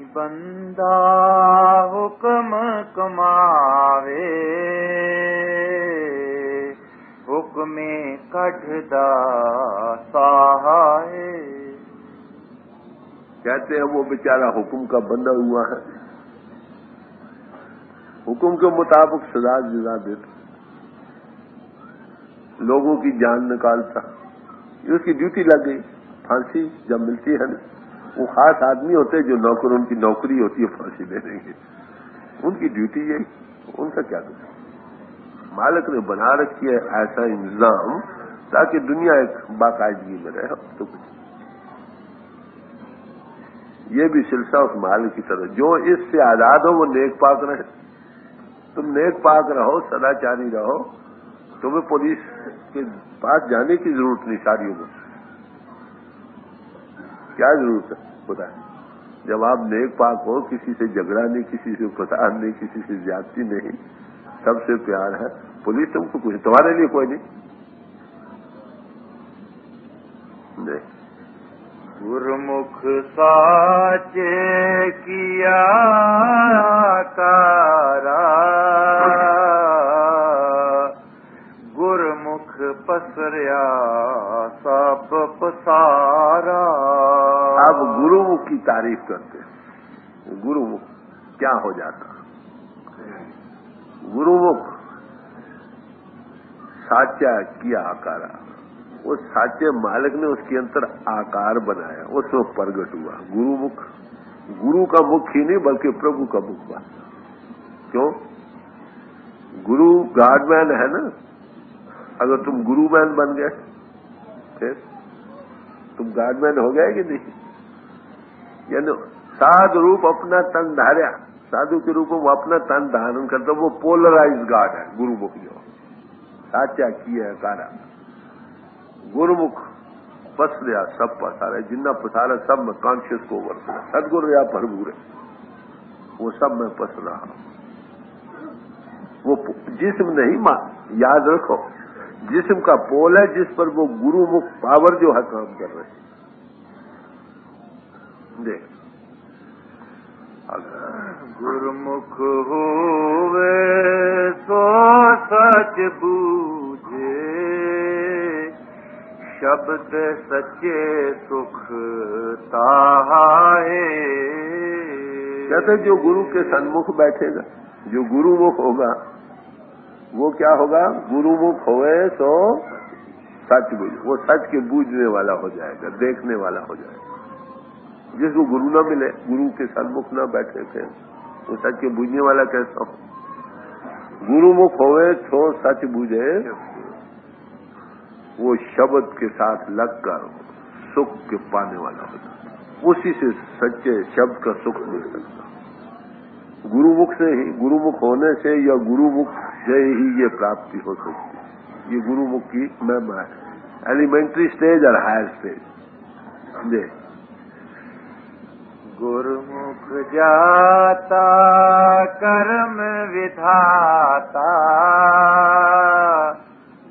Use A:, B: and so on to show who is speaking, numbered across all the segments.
A: बंदा हुक्म कमावे, हुक्मे कढ़दा सहाय।
B: कहते हैं वो बेचारा हुक्म का बंदा हुआ है, हुक्म के मुताबिक सजा जजा देता, लोगों की जान निकालता। ये उसकी ड्यूटी लग गई। फांसी जब मिलती है ना, वो खास आदमी होते हैं जो नौकर, उनकी नौकरी होती है फांसी देने की, उनकी ड्यूटी यही, उनका क्या करें। मालिक ने बना रखी है ऐसा इंतजाम ताकि दुनिया एक बाकायदगी में रहे। तो कुछ ये भी सिलसिला उस मालिक की तरह, जो इससे आजाद हो वो नेक पाक रहे। तुम नेक पाक रहो, सदाचारी रहो, तुम्हें पुलिस के पास जाने की जरूरत नहीं। सारी उम्र क्या जरूरत है खुदा? जब आप नेक पाक हो, किसी से झगड़ा नहीं, किसी से फसाद नहीं, किसी से ज्यादती नहीं, सबसे प्यार है, पुलिस तुमको कुछ, तुम्हारे लिए कोई नहीं।
A: गुरुमुख साचे किया कारा, गुरुमुख पसरिया सब पसारा।
B: अब गुरुमुख की तारीफ करते हैं। गुरुमुख क्या हो जाता? गुरुमुख साचा किया आकारा, वो साचे मालिक ने उसके अंदर आकार बनाया, उसमें प्रगट हुआ। गुरुमुख, गुरु का मुख ही नहीं बल्कि प्रभु का मुख हुआ। क्यों? गुरु गार्डमैन है ना। अगर तुम गुरुमैन बन गए फिर तुम गार्डमैन हो गए कि नहीं? यानी साधु रूप अपना तन धार्या, साधु के रूप में वो अपना तन धारण करता, वो पोलराइज गार्ड है गुरुमुख। जो साचा किया कारा, गुरुमुख पसरिया सब पसारे, जिन्ना पसारा सब में कॉन्शियस को वर्त, सदगुरु या भरपूर है, वो सब में पस रहा। वो जिस्म नहीं, याद रखो, जिस्म का पोल है जिस पर वो गुरुमुख पावर जो है काम कर रहे हैं। देख,
A: गुरुमुख होवे सो सच बूझे, शब्द सच्चे सुख ताहाए।
B: कहते जो गुरु के सन्मुख बैठेगा, जो गुरुमुख होगा, वो क्या होगा? गुरुमुख होवे तो सच बूझ, वो सच के बूझने वाला हो जाएगा, देखने वाला हो जाएगा। जिसको गुरु ना मिले, गुरु के सन्मुख ना बैठे थे, वो सच के बूझने वाला कैसा हो? गुरुमुख होवे तो सच बूझे, वो शब्द के साथ लगकर सुख के पाने वाला होता है। उसी से सच्चे शब्द का सुख मिल सकता। गुरुमुख से ही, गुरुमुख होने से या गुरुमुख से ही ये प्राप्ति हो सकती है। ये गुरुमुख की महिमा है, एलिमेंट्री स्टेज और हायर स्टेज। दे
A: गुरुमुख जाता कर्म विधाता,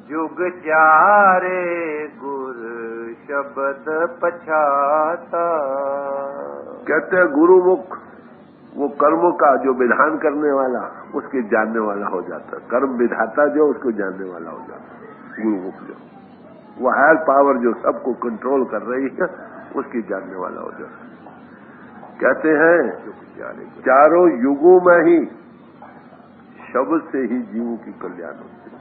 A: जुग चारे गुर शब्द पछाता।
B: कहते हैं गुरुमुख वो कर्मों का जो विधान करने वाला, उसके जानने वाला हो जाता है। कर्म विधाता जो, उसको जानने वाला हो जाता है गुरुमुख। जो वो हायर पावर जो सबको कंट्रोल कर रही है, उसकी जानने वाला हो जाता है। कहते हैं चारों युगों में ही शब्द से ही जीवों की कल्याण होती है।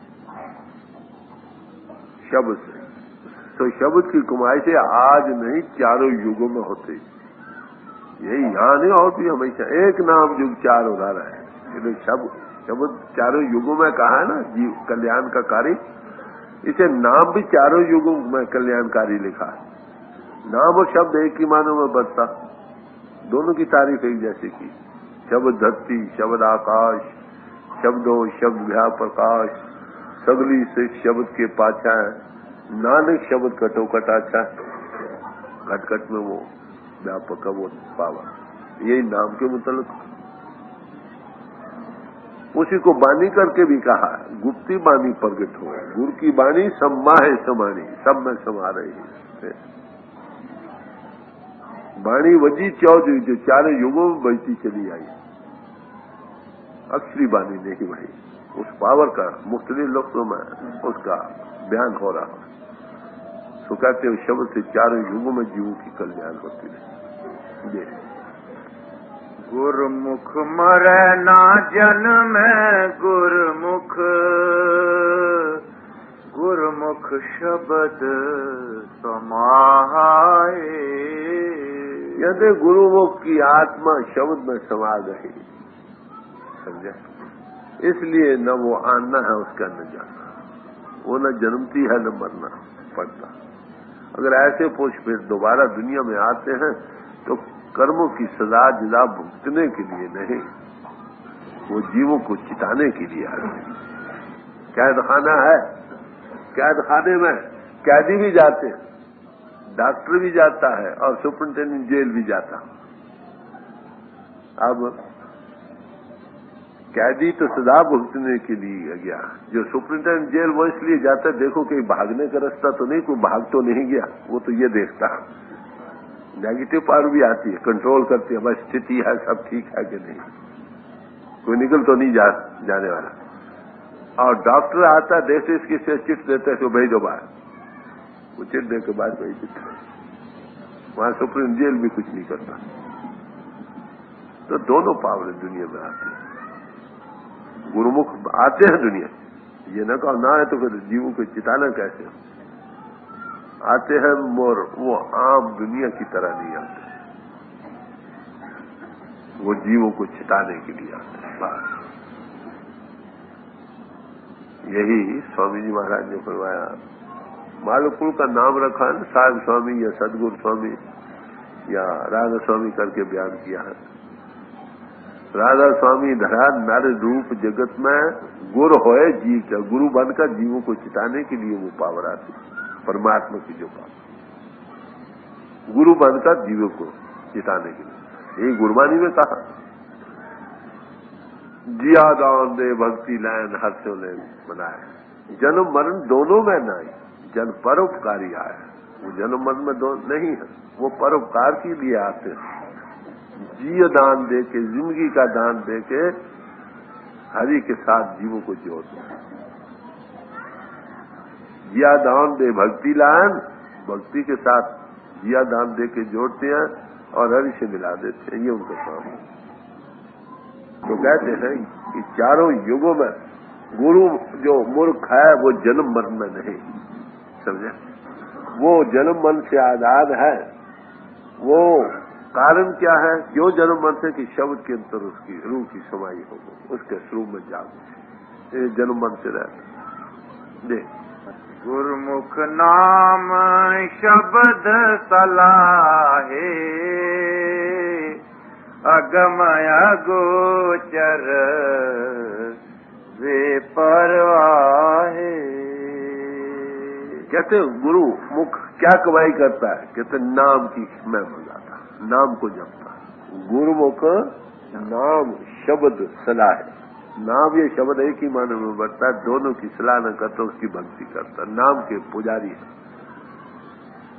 B: शब्द से, तो शब्द की कमाई से आज नहीं, चारों युगों में होते। यही यहाँ नहीं होती, हमेशा एक नाम युग चार हो रहा है। शब्द चारों युगों में कहा है ना, जीव कल्याण का कार्य, इसे नाम भी चारों युगों में कल्याणकारी लिखा है। नाम और शब्द एक ही मानों में बसता, दोनों की तारीफ एक जैसे की। शब्द धरती, शब्द आकाश, शब्दों शब्द भया प्रकाश, सगली से शब्द के पाछा है, नानक शब्द कटो कटाचा, घटघट में वो व्यापक वो पावर। यही नाम के मुतल्लिक उसी को बानी करके भी कहा, गुप्ती बानी प्रगट हो, गुरु की बानी सम्मा है समानी, सब में समा रही है। वाणी वजी चौधरी जो चारों युगों में बजती चली आई, अक्षरी वाणी नहीं भाई, उस पावर का मुख्तलिफ लफ्जों में उसका बयान हो रहा। तो कहते हैं शब्द से चारों युगों में जीवों की कल्याण होती है।
A: गुरमुख मरे ना जन्म गुरमुख, गुरमुख शब्द समाये।
B: यदि गुरुमुख की आत्मा शब्द में समा गई, समझे, इसलिए न वो आना है उसका न जाना, वो न जन्मती है न मरना पड़ता। अगर ऐसे पुरुष फिर दोबारा दुनिया में आते हैं तो कर्मों की सजा जिला भुगतने के लिए नहीं, वो जीवों को चिताने के लिए आते हैं। कैद खाना है, कैद खाने में कैदी भी जाते हैं, डॉक्टर भी जाता है और सुपरिंटेंडेंट जेल भी जाता। अब कैदी तो सजा भुगतने के लिए गया, जो सुपरिंटेंडेंट जेल वो इसलिए जाता है देखो कहीं भागने का रास्ता तो नहीं, कोई भाग तो नहीं गया, वो तो ये देखता। नेगेटिव पावर भी आती है, कंट्रोल करती है, बस स्थिति है सब ठीक है कि नहीं, कोई निकल तो नहीं जाने वाला। और डॉक्टर आता है देखते इसकी से चिट देते हैं तो भेज दो बाहर, वो चिट देने के बाद वही चिट, वहां सुप्रीम जेल भी कुछ नहीं करता। तो दोनों पावर दुनिया में आती है, गुरुमुख आते हैं दुनिया, ये न कहो ना है तो फिर जीवों को चिताना कैसे आते हैं, मोर वो आम दुनिया की तरह नहीं आते, वो जीवों को चिताने के लिए आते हैं। बस यही स्वामी जी महाराज ने फरमाया। मालूपुर का नाम रखा है साहिब स्वामी या सदगुरु स्वामी या राधा स्वामी करके बयान किया है। राधा स्वामी धरा नर रूप जगत में गुर होए जीव का, गुरु बनकर जीवों को चिताने के लिए वो पावर आती, परमात्मा की जो पावर, गुरु बनकर जीवों को चिताने के लिए। यही गुरबानी में कहा, जिया दान दे भक्ति लैन हर्षो ले बनाए, जन्म मरण दोनों में नहीं, जन परोपकारी आए, वो जन्म मरण में दो नहीं है, वो परोपकार के लिए आते हैं। जीव दान दे के, जिंदगी का दान दे के हरि के साथ जीवों को जोड़ते हैं। जिया दान दे भक्ति लान, भक्ति के साथ जिया दान दे के जोड़ते हैं और हरि से मिला देते हैं, ये उनका काम है। तो कहते हैं कि चारों युगों में गुरु जो मूर्ख है वो जन्म मरण में नहीं, समझे, वो जन्म मरण से आजाद है। वो कारण क्या है, क्यों जन्म मरण से कि शब्द के अंतर उसकी रूह की समाई हो, उसके स्वरूप में जागो, जन्म मरण से रहता। देख
A: गुरमुख नाम शब्द सलाहे, अगमय गोचर वे परवाहे।
B: कहते गुरु मुख क्या कमाई करता है, कहते नाम की मैं मंगाता, नाम को जपता। गुरुमुख नाम शब्द सलाह है, नाम ये शब्द एक ही माने में बढ़ता है, दोनों की सलाह न करता उसकी भक्ति करता, नाम के पुजारी है।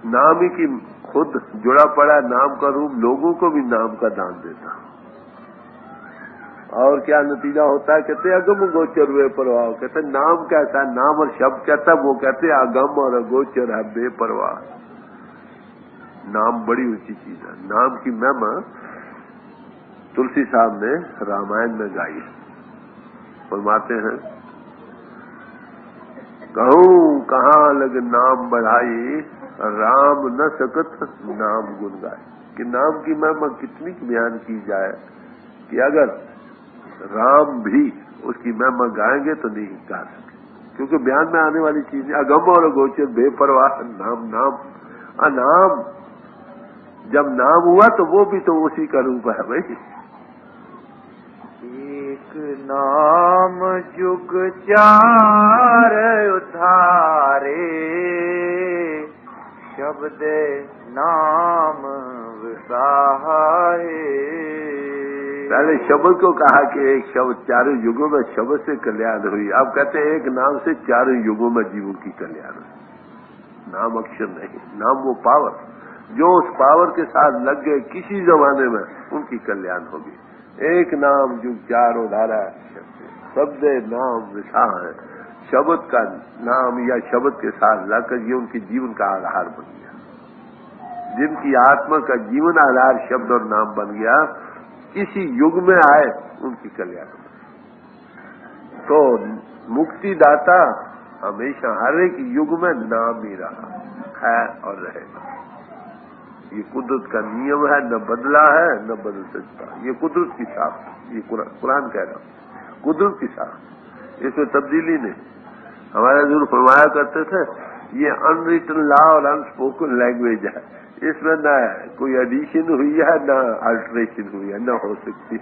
B: नाम ही की खुद जुड़ा पड़ा नाम का रूप, लोगों को भी नाम का दान देता। और क्या नतीजा होता है, कहते अगम गोचर वे परवाह। कहते नाम कैसा है, नाम और शब्द कहता है, वो कहते अगम और अगोचर है बेपरवाह। नाम बड़ी ऊंची चीज है। नाम की महिमा तुलसी साहब ने रामायण में गाई है। फरमाते हैं, कहूं कहाँ लग नाम बढ़ाई, राम न सकत नाम गुण गाए। कि नाम की महिमा कितनी बयान की जाए कि अगर राम भी उसकी महिमा गाएंगे तो नहीं गा सके, क्योंकि बयान में आने वाली चीज अगम और अगोचर बेपरवाह। नाम नाम अनाम, जब नाम हुआ तो वो भी तो उसी का रूप है भाई।
A: एक नाम जुग चार उधारे, शब्द नाम विसाहे।
B: पहले शब्द को कहा कि एक शब्द, चारों युगों में शब्द से कल्याण हुई। अब कहते हैं एक नाम से चारों युगों में जीवों की कल्याण हुई। नाम अक्षर नहीं, नाम वो पावर, जो उस पावर के साथ लग गए किसी जमाने में, उनकी कल्याण होगी। एक नाम जो चार उधारा शब्द नाम विषा है, शब्द का नाम या शब्द के साथ लाकर ये उनके जीवन का आधार बन गया। जिनकी आत्मा का जीवन आधार शब्द और नाम बन गया, किसी युग में आए उनकी कल्याण होगी। तो मुक्तिदाता हमेशा हर एक युग में नाम ही रहा है और रहेगा। ये कुदरत का नियम है, न बदला है न बदल सकता। ये कुदरत की साख, ये कुरान कह रहा हूं, कुदरत की साख, इसमें तब्दीली नहीं। हमारे जो फरमाया करते थे ये अनरिटन लॉ और अनस्पोकन लैंग्वेज है, इसमें न कोई एडिशन हुई है न अल्टरेशन हुई है, न हो सकती।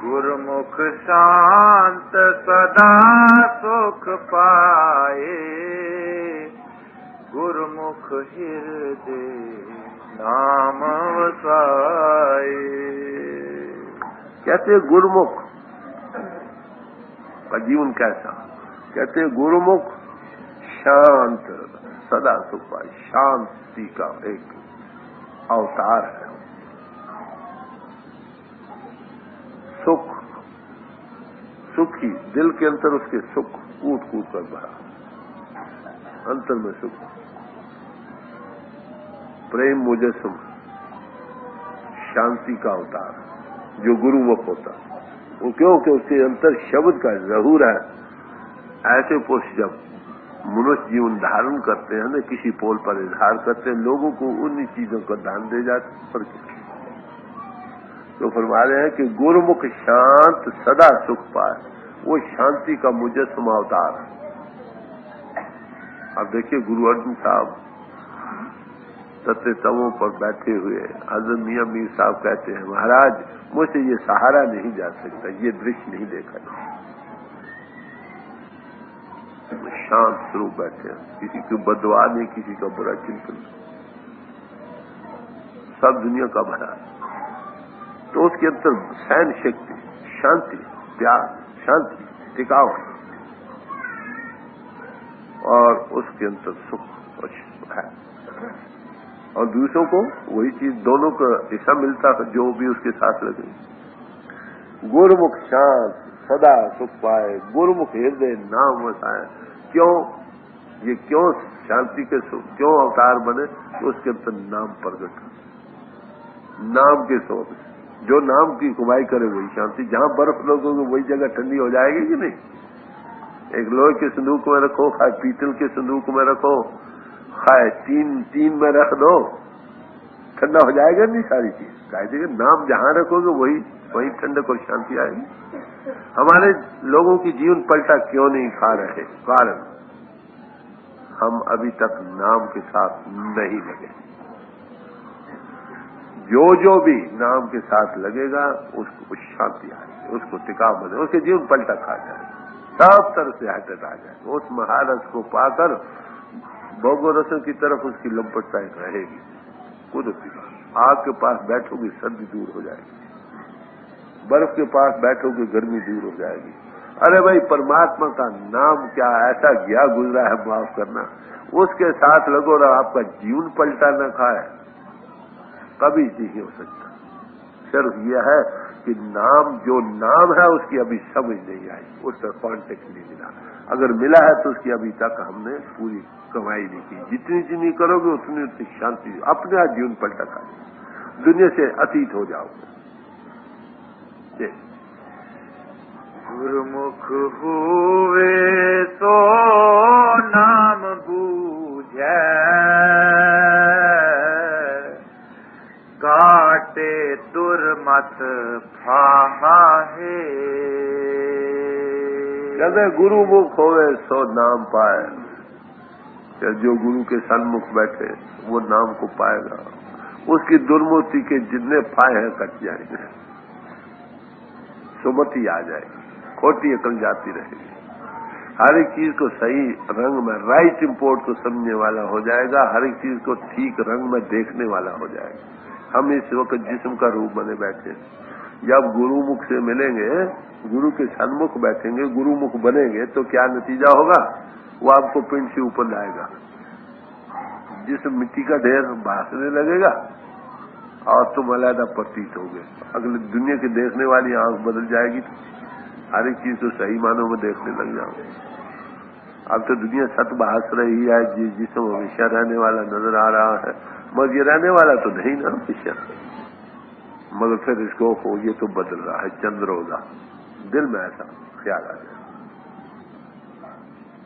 A: गुरुमुख शांत सदा सुख पाए, गुरुमुख हृदय नाम वसाए।
B: कहते गुरुमुख का जीवन कैसा? कहते गुरुमुख शांत सदा सुख पाए। शांति का एक अवतार है। सुख, सुखी दिल के अंदर उसके सुख कूट कूट कर भरा, अंतर में सुख, प्रेम मुजस्सम, शांति का अवतार जो गुरुमुख होता। वो क्योंकि उसके अंतर शब्द का जहूर है। ऐसे पुरुष जब मनुष्य जीवन धारण करते हैं न, किसी पोल पर इजहार करते हैं, लोगों को उन्हीं चीजों का दान दे जाते पर तो फरमा रहे हैं कि गुरुमुख शांत सदा सुख पाए। वो शांति का मुजस्सम अवतार है। अब देखिए गुरु अर्जुन साहब सत्य तवों पर बैठे हुए हजरत मियां मीर साहब कहते हैं, महाराज मुझसे ये सहारा नहीं जा सकता, ये दृश्य नहीं देखा जा। शांत स्वरूप बैठे हैं, किसी को बदवा नहीं, किसी का बुरा चिंतन, सब दुनिया का भला है। तो उसके अंदर सहन शक्ति, शांति, प्यार, शांति, टिकाव और उसके अंदर सुख है। और दूसरों को वही चीज, दोनों का हिस्सा मिलता है जो भी उसके साथ लगे। गुरुमुख शांत सदा सुख पाए, गुरुमुख हृदय नाम वसाए। क्यों ये क्यों शांति के सुख क्यों अवतार बने? तो उसके अंदर नाम प्रगट, नाम के सोच, जो नाम की कमाई करे वही शांति। जहां बर्फ लोगोगे वही जगह ठंडी हो जाएगी कि नहीं? एक लोहे के संदूक में रखो, खाए पीतल के संदूक में रखो, खाए तीन में रख दो, ठंडा हो जाएगा नहीं सारी चीज। कहे नाम जहां रखोगे वही ठंडक और शांति आएगी। हमारे लोगों की जीवन पलटा क्यों नहीं खा रहे? कारण हम अभी तक नाम के साथ नहीं लगे। जो भी नाम के साथ लगेगा उसको शांति आएगी, उसको टिकाव बने, उसके जीवन पलटा खा जाए, सब तरह से हटत आ जाए। उस महारस को पाकर भोगोरसों की तरफ उसकी लंपटता रहेगी। कुदरती आग के पास बैठोगे सर्दी दूर हो जाएगी, बर्फ के पास बैठोगे गर्मी दूर हो जाएगी। अरे भाई परमात्मा का नाम क्या ऐसा गया गुजरा है, माफ करना, उसके साथ लगो रहा, आपका जीवन पलटा न खाए, कभी नहीं हो सकता। सिर्फ यह है कि नाम जो नाम है उसकी अभी समझ नहीं आई, उसका कॉन्टेक्ट नहीं मिला। अगर मिला है तो उसकी अभी तक हमने पूरी कमाई नहीं की। जितनी करोगे उतनी उतनी शांति, अपने आप जीवन पलटा खा, दुनिया से अतीत हो जाओगे।
A: गुरुमुख हुए तो नाम बूझे, काटे दुर्मत फाहे।
B: कहते गुरुमुख होवे सो नाम पाए। जो गुरु के सन्मुख बैठे वो नाम को पाएगा, उसकी दुर्मति के जितने फाए हैं कट जाएंगे, सुमति आ जाएगी, खोटी अकल जाती रहेगी। हर एक चीज को सही रंग में, राइट इम्पोर्ट को समझने वाला हो जाएगा, हर एक चीज को ठीक रंग में देखने वाला हो जाएगा। हम इस वक्त जिस्म का रूप बने बैठे, जब गुरुमुख से मिलेंगे, गुरु के सन्मुख बैठेंगे, गुरुमुख बनेंगे तो क्या नतीजा होगा? वो आपको पिंड से ऊपर लाएगा। जिस मिट्टी का ढेर भासने लगेगा और तुम अलग प्रतीत होगे, अगले दुनिया के देखने वाली आंख बदल जाएगी, हर एक चीज तो सही मानों में देखने लग जाओगे। अब तो दुनिया सत भास रही है, जिसमें हमेशा रहने वाला नजर आ रहा है, मगर ये रहने वाला तो नहीं ना हमेशा, मगर फिर इसको हो ये तो बदल रहा है, चंद्रोदा। दिल में ऐसा ख्याल आ जाए।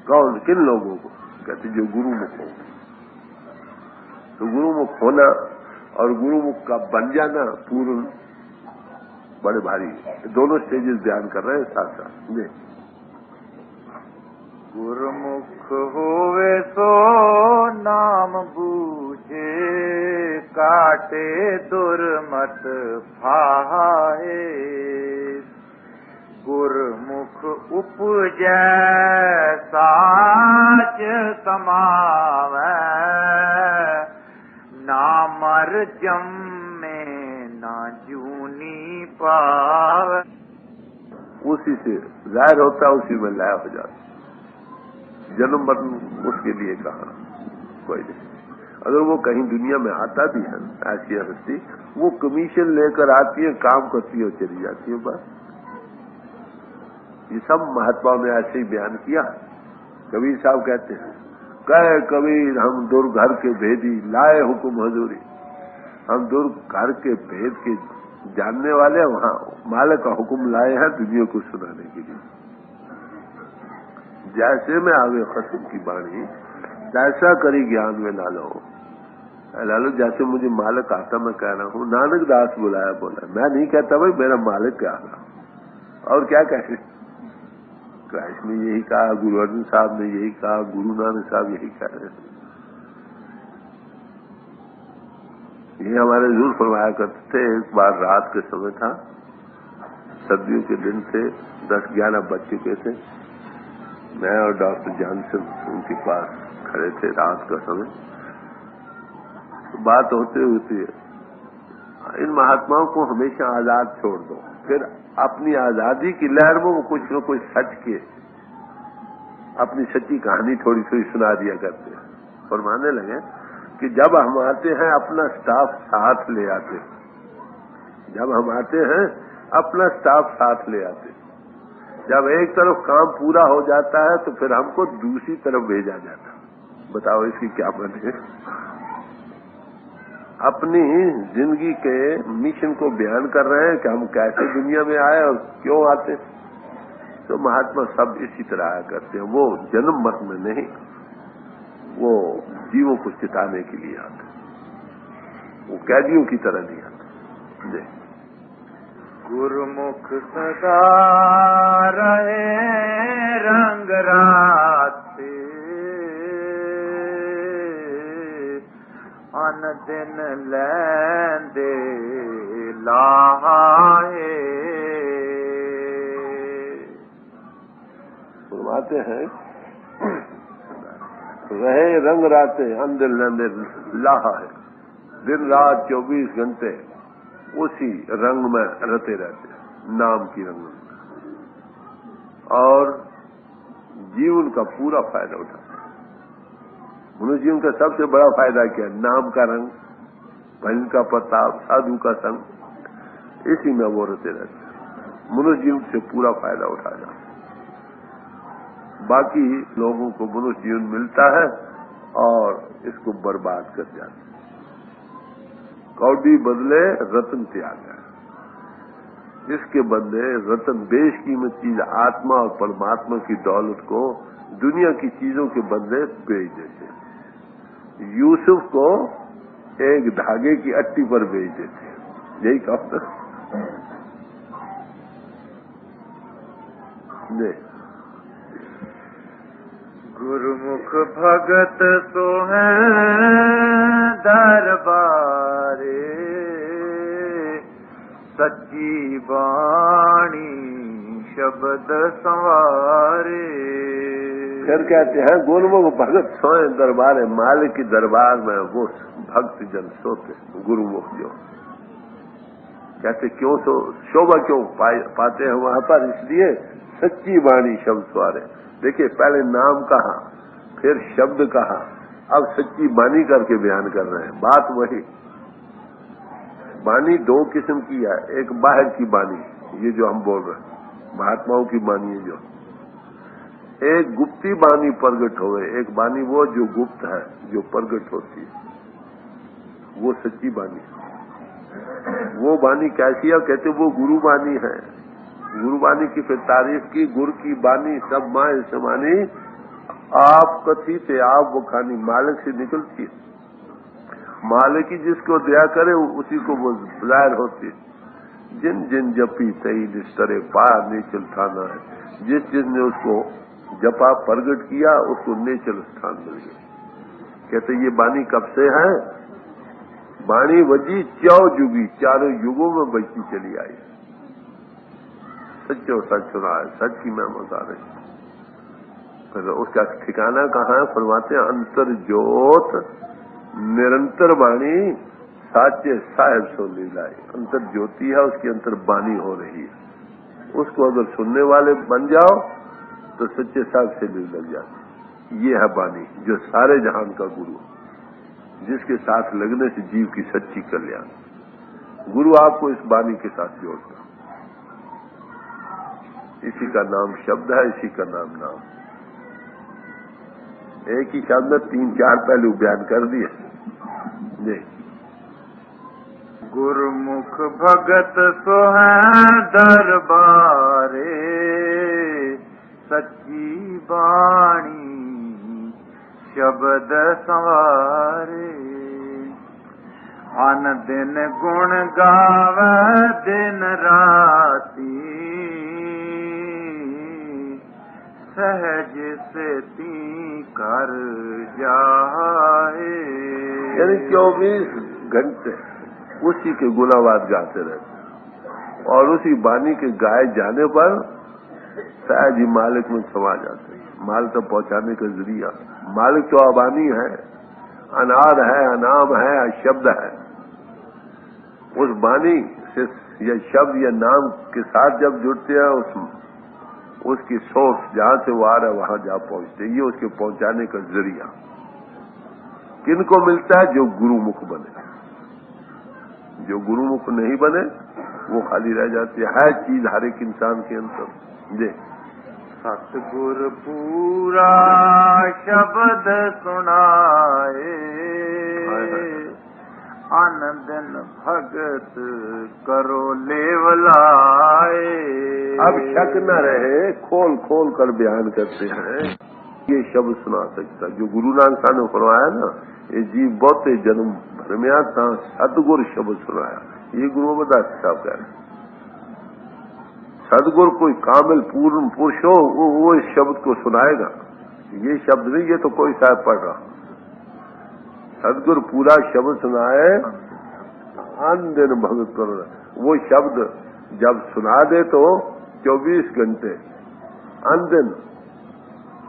B: कौन, किन लोगों को? कहते जो गुरुमुख हो। तो गुरुमुख होना और गुरुमुख का बन जाना पूर्ण बड़े भारी, दोनों स्टेजेस ध्यान कर रहे हैं साथ साथ।
A: गुरुमुख होवे सो नाम बूझे, काटे दुर्मत फाहे। गुरुमुख उपजै साच समावै, ना मर जम्मे ना जूनी पावे।
B: उसी से जाहिर होता है, उसी में लय हो जाता। जन्म मरण उसके लिए कहा कोई नहीं। अगर वो कहीं दुनिया में आता भी है ऐसी हस्ती, वो कमीशन लेकर आती है, काम करती है और चली जाती है, बस। ये सब महात्माओं ने ऐसे ही बयान किया। कबीर साहब कहते हैं, कहे कबीर हम दूर घर के भेदी, लाए हुक्म हजूरी। हम दूर घर के भेद के जानने वाले वहां मालिक का हुक्म लाए हैं दुनिया को सुनाने के लिए। जैसे में आवे खसम की बाणी, तैसा करी ज्ञान में लालो। जैसे मुझे मालिक आता मैं कह रहा हूँ, नानक दास बुलाया बोला, मैं नहीं कहता भाई मेरा मालिक क्या रहा। और क्या कहे, क्राइस्ट ने यही कहा, गुरु अर्जुन साहब ने यही कहा, गुरु नानक साहब यही कह रहे हैं। ये हमारे जरूर फरमाया करते थे। एक बार रात के समय था, सर्दियों के दिन थे, 10-11 बज चुके थे। मैं और डॉक्टर जॉनसन उनके पास खड़े थे, रात का समय। तो बात होते होती इन महात्माओं को हमेशा आजाद छोड़ दो, फिर अपनी आजादी की लहर में वो कुछ न कुछ सच के अपनी सच्ची कहानी थोड़ी थोड़ी सुना दिया करते हैं। फरमाने लगे कि जब हम आते हैं अपना स्टाफ साथ ले आते, जब हम आते हैं अपना स्टाफ साथ ले आते। जब एक तरफ काम पूरा हो जाता है तो फिर हमको दूसरी तरफ भेजा जाता। बताओ इसकी क्या बने। अपनी जिंदगी के मिशन को बयान कर रहे हैं कि हम कैसे दुनिया में आए और क्यों आते। तो महात्मा सब इसी तरह आया करते हैं। वो जन्म मरण में नहीं, वो जीवों को चिताने के लिए आते, वो कैदियों की तरह नहीं आते।
A: गुरुमुख सदा रहे रंग राते, अन दिन लैंदे लाहे।
B: फरमाते हैं रहे रंग राते, अन दिन लैंदे लाहा है। दिन रात 24 घंटे उसी रंग में रते रहते, नाम की रंग में, और जीवन का पूरा फायदा उठाते। मनुष्य जीवन का सबसे बड़ा फायदा क्या है? नाम का रंग, भजन का प्रताप, साधु का संग, इसी में वो रते रहते। मनुष्य जीवन से पूरा फायदा उठा जाते। बाकी लोगों को मनुष्य जीवन मिलता है और इसको बर्बाद कर जाते। कौड़ी बदले रतन त्याग है। इसके बदले रतन बेशकीमत चीज आत्मा और परमात्मा की दौलत को दुनिया की चीजों के बदले बेच देते। यूसुफ को एक धागे की अट्टी पर बेच देते। यही कहा नहीं।
A: गुरुमुख भगत सो है दरबारे, सच्ची बाणी शब्द संवारे।
B: फिर कहते हैं गुरुमुख भगत सोए दरबार, मालिक की दरबार में वो भक्त जन सोते। गुरुमुख जो कहते क्यों सो, शोभा क्यों पाते हैं वहां पर? इसलिए सच्ची वाणी शब्द सवारे। देखिए पहले नाम कहा, फिर शब्द कहा, अब सच्ची बानी करके बयान कर रहे हैं। बात वही, बानी दो किस्म की है, एक बाहर की बानी, ये जो हम बोल रहे हैं महात्माओं की बानी है जो, एक गुप्ती बानी प्रगट हो गए, एक बानी वो जो गुप्त है, जो प्रगट होती है, वो सच्ची बानी। वो बानी कैसी है? कहते वो गुरु बानी है। गुरु बानी की फिर तारीफ की, गुरु की बानी सब माँ समानी, आप कथी थे आप वो खानी, मालिक से निकलती है। मालिक ही जिसको दया करे उसी को वो जाहिर होती है। जिन जिन जपी तई निस्तरे पार नीचल थाना है, जिस जिसने उसको जपा प्रगट किया उसको नीचल स्थान मिल गया। कहते ये बानी कब से है? बाणी वजी चौ जुगी, चारों युगों में बजती चली आई। सच्चो सच सुना है, सच की मैं बता रही। तो उसका ठिकाना कहाँ है? फरमाते हैं अंतर ज्योत निरंतर बाणी साचे साहेब सो लीलाई। अंतर ज्योति है, उसकी अंतर बानी हो रही है। उसको अगर सुनने वाले बन जाओ तो सच्चे साहब से मिल लग जाती। ये है बानी जो सारे जहान का गुरु, जिसके साथ लगने से जीव की सच्ची कल्याण। गुरु आपको इस बानी के साथ जोड़ता, इसी का नाम शब्द है, इसी का नाम नाम। एक ही शब्द में 3-4 पहलू बयान कर दिए। जी,
A: गुरुमुख भगत सो है दरबारे, सच्ची बाणी शब्द संवारे। अन दिन गुण गावे दिन राती, सहज से ती कर जाए।
B: यानी 24 घंटे उसी के गुनावाद गाते रहते, और उसी बानी के गाए जाने पर सहज ही मालिक में समा जाते। माल तक पहुंचाने का जरिया मालिक तो अबानी है, अनाद है, अनाम है, शब्द है। उस बानी से या शब्द या नाम के साथ जब जुड़ते हैं, उसकी सोच जहां से वो आ रहा है वहां जा पहुंचते। ये उसके पहुंचाने का जरिया किनको मिलता है? जो गुरुमुख बने। जो गुरुमुख नहीं बने वो खाली रह जाती है चीज हर एक इंसान के अंदर। जी,
A: सतगुर पूरा शब्द सुनाए, आनंदन भगत करो लेवलाए।
B: अब शक न रहे, खोल खोल कर बयान करते हैं। ये शब्द सुना सकता जो गुरु नानक साहब ने फरमाया ना, ये जीव बहुते जन्म भर में आता सतगुर शब्द सुनाया। ये गुरु अमरदास साहब कह रहे। सदगुरु कोई कामिल पूर्ण पुरुष हो वो इस शब्द को सुनाएगा। ये शब्द नहीं, ये तो कोई साहब पढ़ रहा। सदगुरु पूरा शब्द सुनाए, अन दिन भगत करो। वो शब्द जब सुना दे तो 24 घंटे अन दिन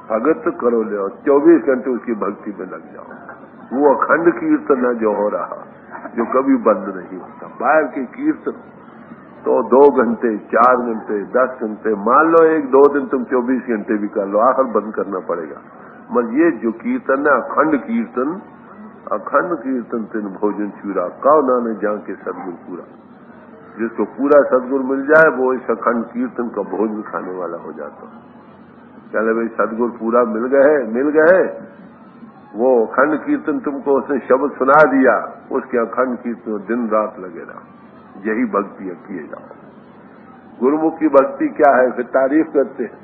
B: भगत करो ले, और 24 घंटे उसकी भक्ति में लग जाओ। वो अखंड कीर्तन है जो हो रहा, जो कभी बंद नहीं होता। बाहर के कीर्तन तो 2 घंटे, 4 घंटे, 10 घंटे, मान लो 1-2 दिन तुम 24 घंटे भी कर लो, आखिर बंद करना पड़ेगा। मगर ये जो कीर्तन है अखंड कीर्तन, अखंड कीर्तन तिन भोजन चूरा, कौ नाने जाके सदगुरु पूरा। जिसको पूरा सदगुरु मिल जाए वो इस अखंड कीर्तन का भोजन खाने वाला हो जाता। चले भाई सदगुरु पूरा मिल गए, वो अखंड कीर्तन तुमको उसने शब्द सुना दिया, उसके अखंड कीर्तन दिन रात लगे रहा। यही भक्ति है, किए जाओ। गुरुमुख की भक्ति क्या है? फिर तारीफ करते हैं।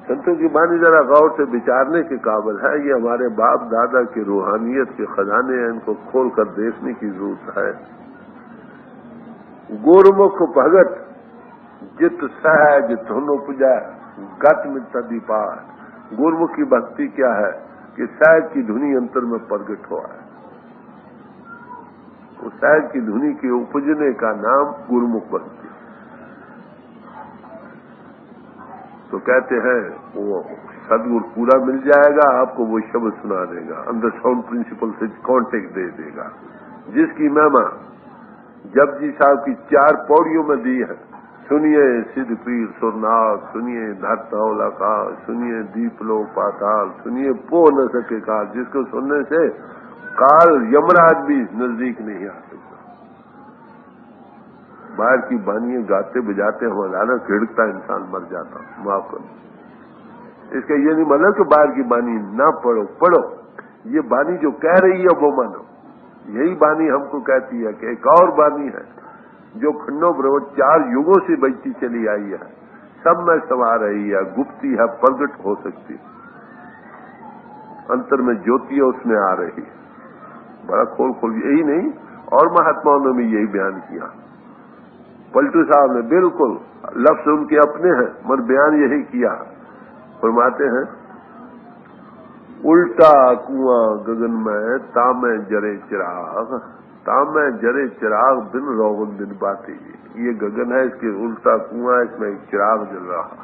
B: संतों की बानी जरा गौर से विचारने के काबिल है। ये हमारे बाप दादा की रूहानियत के खजाने हैं, इनको खोल कर देखने की जरूरत है। गुरुमुख भगत जित सहज धुन उपजा, गत में तदीपार। गुरुमुख की भक्ति क्या है? कि सहज की धुनी अंतर में प्रगट हुआ है। उस सहज की धुनी के उपजने का नाम गुरुमुख भक्ति। तो कहते हैं वो सदगुरु पूरा मिल जाएगा, आपको वो शब्द सुना देगा, अंदर साउंड प्रिंसिपल से कांटेक्ट दे देगा। जिसकी महिमा जपजी साहब की 4 पौड़ियों में दी है। सुनिए सिद्ध पीर सुरनाथ, सुनिए धरतौला का, सुनिए दीपलोक पाताल, सुनिए पो न सके काल, जिसको सुनने से काल यमराज भी नजदीक नहीं आ सकता। बाहर की बानियां गाते बजाते हमारा खिड़कता इंसान मर जाता। माफ करो, इसका ये नहीं मतलब कि बाहर की बानी ना पढ़ो, पढ़ो। ये बानी जो कह रही है वो मानो। यही बानी हमको कहती है कि एक और बानी है जो खंडों ब्रह्म 4 युगों से बजती चली आई है, सब में समा रही है, गुप्ती है, प्रगट हो सकती है, अंतर में ज्योति है, उसमें आ रही है। बड़ा खोल खोल, यही नहीं और महात्माओं ने भी यही बयान किया। पलटू साहब ने बिल्कुल लफ्ज उनके अपने हैं मगर बयान यही किया। फरमाते हैं उल्टा कुआं गगन में तामे जरे चिराग, तामे जरे चिराग बिन रोगन दिन बाती। ये गगन है, इसके उल्टा कुआं, इसमें एक चिराग जल रहा,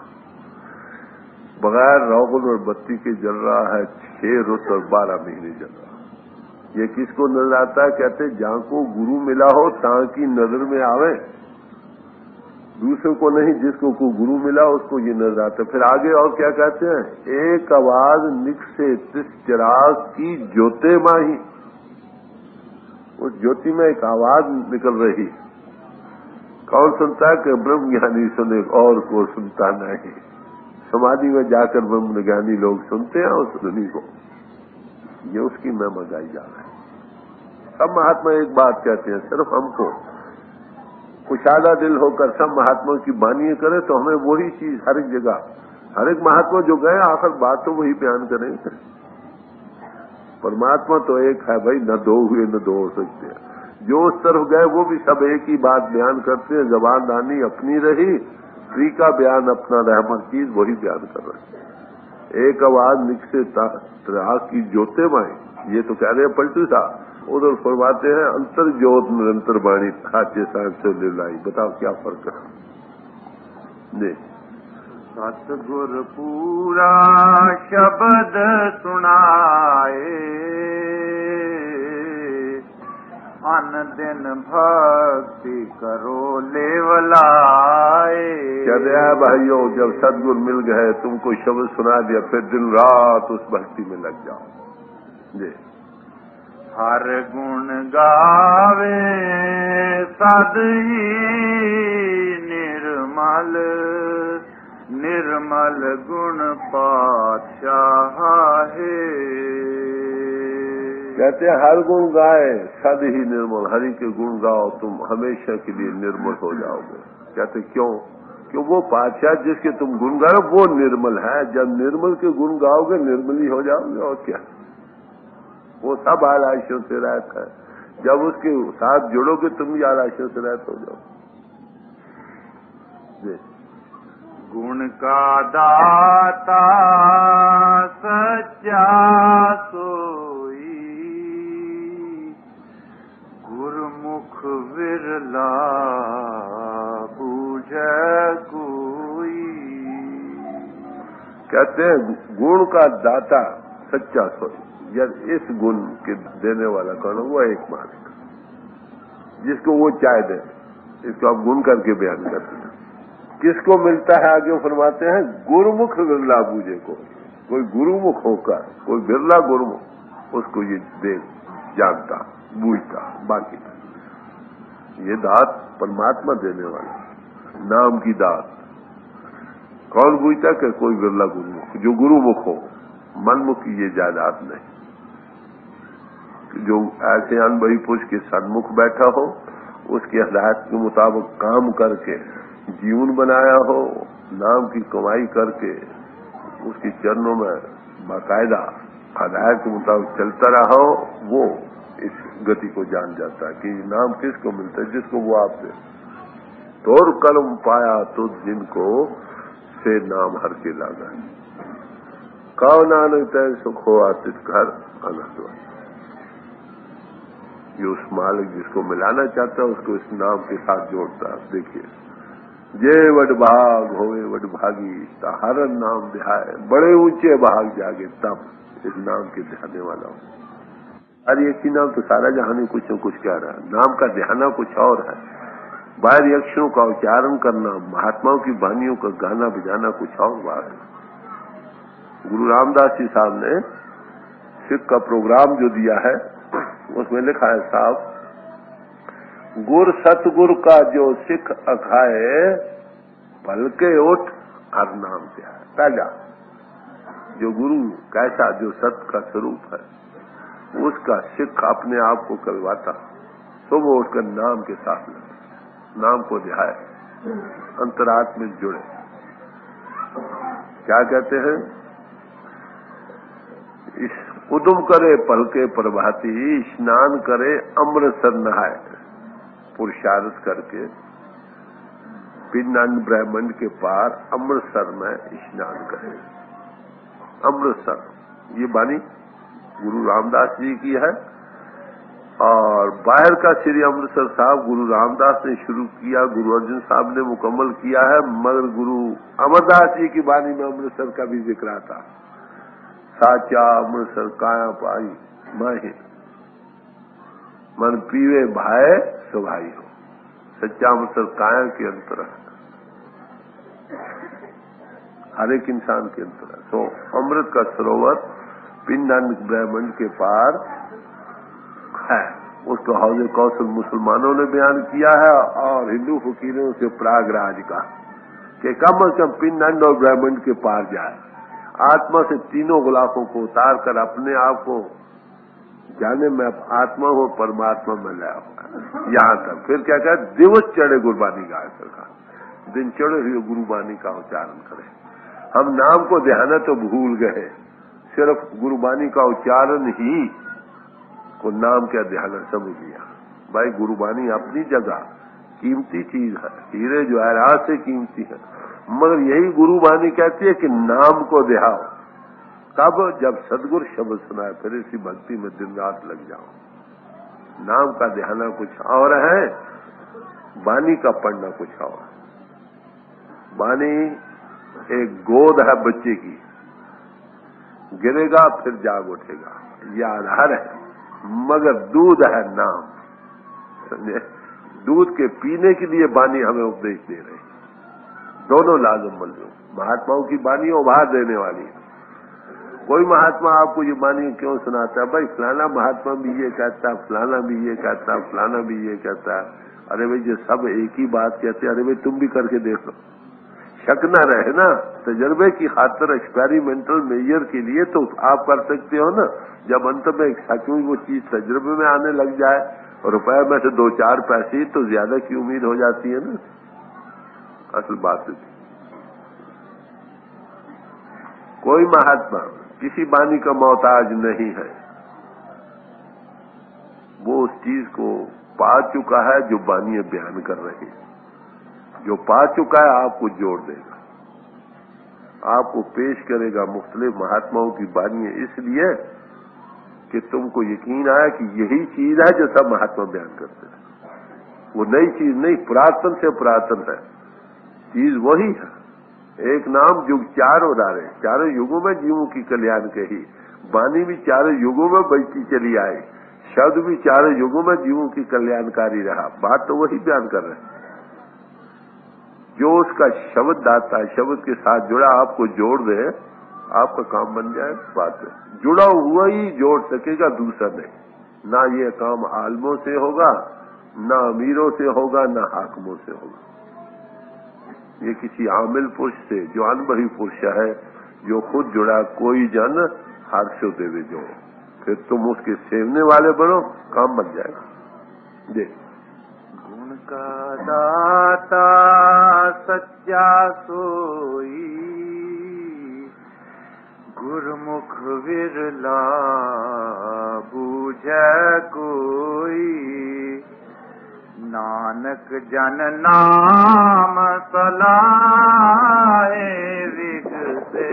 B: बगैर रोगन और बत्ती के जल रहा है, 6 रुत और 12 महीने जल रहा। ये किसको नजर आता है? कहते जहां को गुरु मिला हो तां की नजर में आवे, दूसरे को नहीं। जिसको को गुरु मिला उसको ये नजर आता। फिर आगे और क्या कहते हैं? एक आवाज निकसे तिस चिराग की ज्योते माही, उस ज्योति में एक आवाज निकल रही। कौन सुनता है? कि ब्रह्म ज्ञानी सुने और को सुनता नहीं। समाधि में जाकर ब्रह्म ज्ञानी लोग सुनते हैं उस ध्वनि को, ये उसकी महिमा गाई जा रहा है। सब महात्मा एक बात कहते हैं, सिर्फ हमको कुशाला दिल होकर सब महात्माओं की बानी करें तो हमें वही चीज हर एक जगह, हर एक महात्मा जो गए आखिर बात तो वही बयान करेंगे। परमात्मा तो एक है भाई, न दो हुए न दो हो सकते हैं। जो उस तरफ गए वो भी सब एक ही बात बयान करते हैं। जबान दानी अपनी रही, स्त्री का बयान अपना रहमत चीज वही बयान कर रहे हैं। एक आवाज निकसे त्राग की ज्योते माए, ये तो कह रहे हैं पलटू साहब। उधर फरमाते हैं अंतर ज्योत निरंतर बाणी खाचे साहब से लिलाई। बताओ क्या फर्क है?
A: सतगुर पूरा शब्द सुनाए, अन दिन भक्ति करो लेवलाए।
B: कहते हैं भाइयों, जब सदगुरु मिल गए, तुमको शब्द सुना दिया, फिर दिन रात उस भक्ति में लग जाओ। जी,
A: हर गुण गावे सद ही निर्मल, निर्मल गुण पातशाह है।
B: कहते हैं हर गुण गाए सद ही निर्मल, हरि के गुण गाओ तुम हमेशा के लिए निर्मल हो जाओगे। कहते क्यों? क्यों वो पातशाह जिसके तुम गुण गाओ वो निर्मल है। जब निर्मल के गुण गाओगे निर्मल ही हो जाओगे। और क्या, वो सब आलाइशों से रहता है। जब उसके साथ जुड़ोगे तुम भी आलाइशों से रहते हो जाओ।
A: गुण का दाता सच्चा सोई, गुरमुख विरला बूझे कोई।
B: कहते हैं गुण का दाता सच्चा सोई। जब इस गुण के देने वाला कौन है? वो एक मालिक, जिसको वो चाय दे। इसको आप गुण करके बयान करते हैं। किसको मिलता है? आगे फरमाते हैं गुरुमुख बिरला बूझे को। कोई गुरुमुख होकर, कोई बिरला गुरुमुख, उसको ये दे जानता, बूझता। बाकी ये दात परमात्मा देने वाला, नाम की दात। कौन बूझता? कि कोई बिरला गुरुमुख, जो गुरुमुख हो। मनमुख की ये जायदाद नहीं, जो ऐसे अनुभवी पुरुष के सन्मुख बैठा हो, उसकी हिदायत के मुताबिक काम करके जीवन बनाया हो, नाम की कमाई करके उसके चरणों में बाकायदा हिदायत के मुताबिक चलता रहा हो, वो इस गति को जान जाता है कि नाम किसको मिलता है? जिसको वो आपसे तोर कलम पाया तो जिनको से नाम हर के लागा। कहो नानक तय सुख हो आतित घर आनंद। ये उस मालिक जिसको मिलाना चाहता है उसको इस नाम के साथ जोड़ता है। देखिए, जे वड भाग होवे वड भागी, हर नाम ध्याय बड़े ऊंचे भाग जागे, तब इस नाम के ध्याने वाला हो। अरे एक ही नाम तो सारा जहां कुछ न कुछ कह रहा है। नाम का ध्याना कुछ और है। बाहरी अक्षरों का उच्चारण करना, महात्माओं की वाणियों का गाना बजाना कुछ और बात है। गुरु रामदास जी साहब ने सिख का प्रोग्राम जो दिया है उसमें लिखा है साहब, गुर सतगुरु का जो सिख अखाए पलके उठ हर नाम से है। पहला जो गुरु कैसा जो सत्य का स्वरूप है उसका सिख अपने आप को कहवाता, सुबह उठकर नाम के साथ लगे, नाम को ध्याए, अंतरात्मा में जुड़े। क्या कहते हैं, इस उदुम करे पलके प्रभाती, स्नान करे अमृतसर नहाए, पुरुषार्थ करके पिंड ब्रह्मांड के पार अमृतसर में स्नान करे। अमृतसर ये वाणी गुरु रामदास जी की है, और बाहर का श्री अमृतसर साहब गुरु रामदास ने शुरू किया, गुरु अर्जुन साहब ने मुकम्मल किया है, मगर गुरु अमरदास जी की वाणी में अमृतसर का भी जिक्र आता। साचा अमृतसर काया पाई माही, मन पीवे भाई सुभाई हो। सच्चा अमृतसर काया के अंतर है, हर एक इंसान के अंतर है। तो अमृत का सरोवर पिंडांड ब्रह्मांड के पार है, उसको हौज़े कौशल मुसलमानों ने बयान किया है, और हिंदू फकीरों से प्रयागराज का कि कम से कम पिंडांड और ब्रह्मांड के पार जाए, आत्मा से तीनों गुलाफों को उतार कर अपने आप को जाने में आत्मा हो परमात्मा में लया हो। यहाँ तक फिर क्या कहा, दिवस चढ़े गुरबानी गाय का, दिन चढ़े हुए गुरुबानी का उच्चारण करें। हम नाम को ध्यान तो भूल गए, सिर्फ गुरुबानी का उच्चारण ही को नाम क्या ध्यान समझ लिया। भाई गुरुबानी अपनी जगह कीमती चीज है, हीरे जवाहरात से कीमती है, मगर यही गुरुबानी कहती है कि नाम को ध्याओ। कब, जब सदगुरु शब्द सुनाए फिर इसी भक्ति में दिन रात लग जाओ। नाम का ध्यान कुछ और है, वाणी का पढ़ना कुछ और। वाणी एक गोद है बच्चे की, गिरेगा फिर जाग उठेगा, यह आधार है, मगर दूध है नाम। समझे, दूध के पीने के लिए वाणी हमें उपदेश दे रही, दोनों लाजम मल्लू। महात्माओं की वाणी उभार देने वाली है। कोई महात्मा आपको ये वाणी क्यों सुनाता है, भाई फलाना महात्मा भी ये कहता, फलाना भी ये कहता, फलाना भी ये कहता। अरे भाई ये सब एक ही बात कहते हैं, अरे भाई तुम भी करके देखो, शक न रहे ना। तजर्बे की खातिर एक्सपेरिमेंटल मेजर के लिए तो आप कर सकते हो ना। जब अंत में सचमुच वो चीज तजर्बे में आने लग जाए, रुपए में से 2-4 पैसे तो ज्यादा की उम्मीद हो जाती है ना। असल बात है, कोई महात्मा किसी वाणी का मोहताज नहीं है, वो उस चीज को पा चुका है जो वाणी बयान कर रही है। जो पा चुका है आपको जोड़ देगा, आपको पेश करेगा मुख्तलिफ महात्माओं की वाणी, इसलिए कि तुमको यकीन आया कि यही चीज है जो सब महात्मा बयान करते हैं। वो नई चीज नहीं, पुरातन से पुरातन है, चीज वही है। एक नाम युग चार उदारे, चारों युगों में जीवों की कल्याण कही, वाणी भी चारों युगों में बजती चली आई, शब्द भी चारों युगों में जीवों की कल्याणकारी रहा। बात तो वही बयान कर रहे हैं। जो उसका शब्द दाता है, शब्द के साथ जुड़ा, आपको जोड़ दे, आपका काम बन जाए। बात है, जुड़ा हुआ ही जोड़ सकेगा, दूसरा नहीं। ना ये काम आलमों से होगा, ना अमीरों से होगा, ना हाकिमों से होगा। ये किसी आमिल पुरुष से, जो अनुभवी पुरुष है, जो खुद जुड़ा, कोई जन हर्षो देवे जो, फिर तुम उसके सेवने वाले बनो, काम बन जाएगा। देख,
A: गुण का दाता सच्चा सोई, गुरमुख विरला बूझे कोई। नानक जन नाम सलाहे विग से,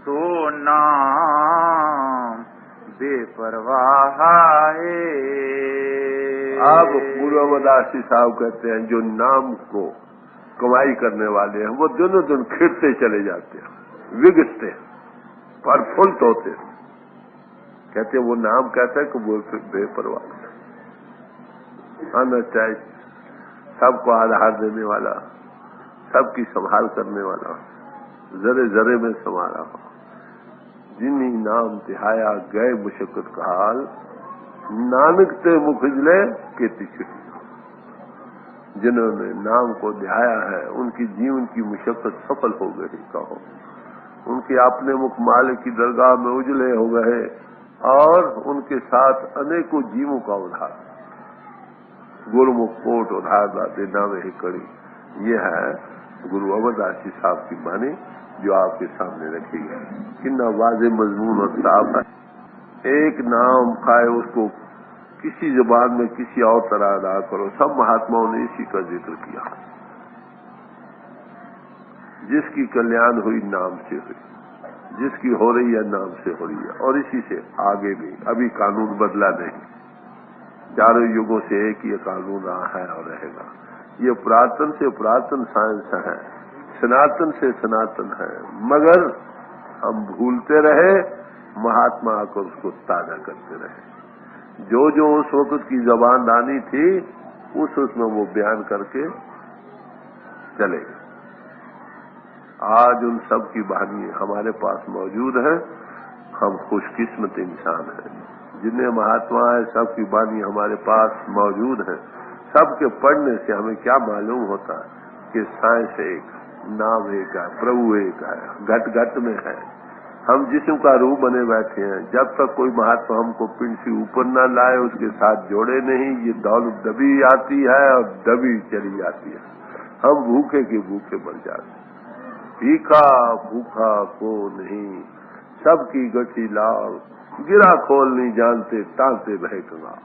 A: तो नाम बेपरवाह है।
B: आप पूर्वदासी साहब कहते हैं जो नाम को कमाई करने वाले हैं, वो दिनों दिन खिड़ते चले जाते हैं, विगसते, प्रफुल्लित होते। कहते वो नाम कहता है कि वो बेपरवाह। अनअटैच, सबको आधार देने वाला, सबकी संभाल करने वाला, जरे जरे में समारा हो। जिन्हीं नाम तिहाया गए मुशक्कत काल, नानक ते मुखजले केती छुटी। जिन्होंने नाम को ध्याया है उनकी जीवन की मुशक्कत सफल हो गई कहो। उनके अपने मुख मालिक की दरगाह में उजले हो गए और उनके साथ अनेकों जीवों का उद्धार। गुरुमुख कोट उधार देना में ही कड़ी। ये है गुरु अमरदास जी साहब की बानी जो आपके सामने रखी है। कितना वाज़ेह मजमून और साफ है। एक नाम खाए उसको किसी जबान में किसी और तरह अदा करो। सब महात्माओं ने इसी का जिक्र किया। जिसकी कल्याण हुई नाम से हुई, जिसकी हो रही है नाम से हो रही है, और इसी से आगे भी। अभी कानून बदला नहीं, चारों युगों से एक ही कानून रहा है और रहेगा। ये पुरातन से पुरातन साइंस है, सनातन से सनातन है, मगर हम भूलते रहे, महात्मा आकर उसको ताजा करते रहे। जो जो उस वक्त की जबान दानी थी उसमें वो बयान करके चले गए। आज उन सब की वाणी हमारे पास मौजूद है। हम खुशकिस्मत इंसान हैं जिन्हें महात्मा है, सबकी वाणी हमारे पास मौजूद है। सबके पढ़ने से हमें क्या मालूम होता है कि साइंस एक, नाम एक है, प्रभु एक है, घट घट में है। हम जिस्म का रूह बने बैठे हैं। जब तक कोई महात्मा हमको पिंड से ऊपर न लाए, उसके साथ जोड़े नहीं, ये दौलत दबी आती है और दबी चली जाती है। हम भूखे के भूखे मर जाते। भीखा भूखा को नहीं, सबकी गठी लाल, गिरा खोल नहीं जानते, टांगते बहकना।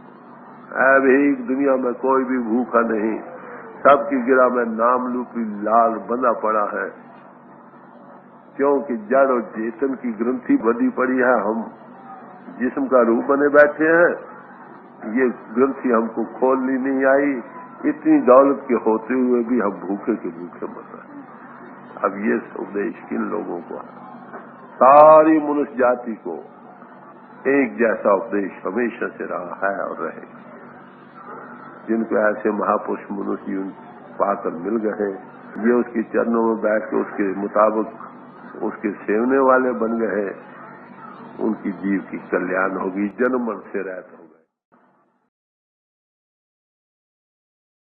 B: भीख दुनिया में कोई भी भूखा नहीं, सबकी गिरा में नाम लूपी लाल बंधा पड़ा है। क्योंकि जड़ और चेतन की ग्रंथि बंधी पड़ी है। हम जिस्म का रूप बने बैठे हैं, ये ग्रंथि हमको खोलनी नहीं आई। इतनी दौलत के होते हुए भी हम भूखे के भूखे मर रहे हैं। अब ये उपदेश किन लोगों को है? सारी मनुष्य जाति को एक जैसा उपदेश हमेशा से रहा है और रहेगा। जिनको ऐसे महापुरुष मनुष्य पाकर मिल गए, ये उसके चरणों में बैठ के उसके मुताबिक उसके सेवने वाले बन गए, उनकी जीव की कल्याण होगी, जन्म मर से रहता होगी।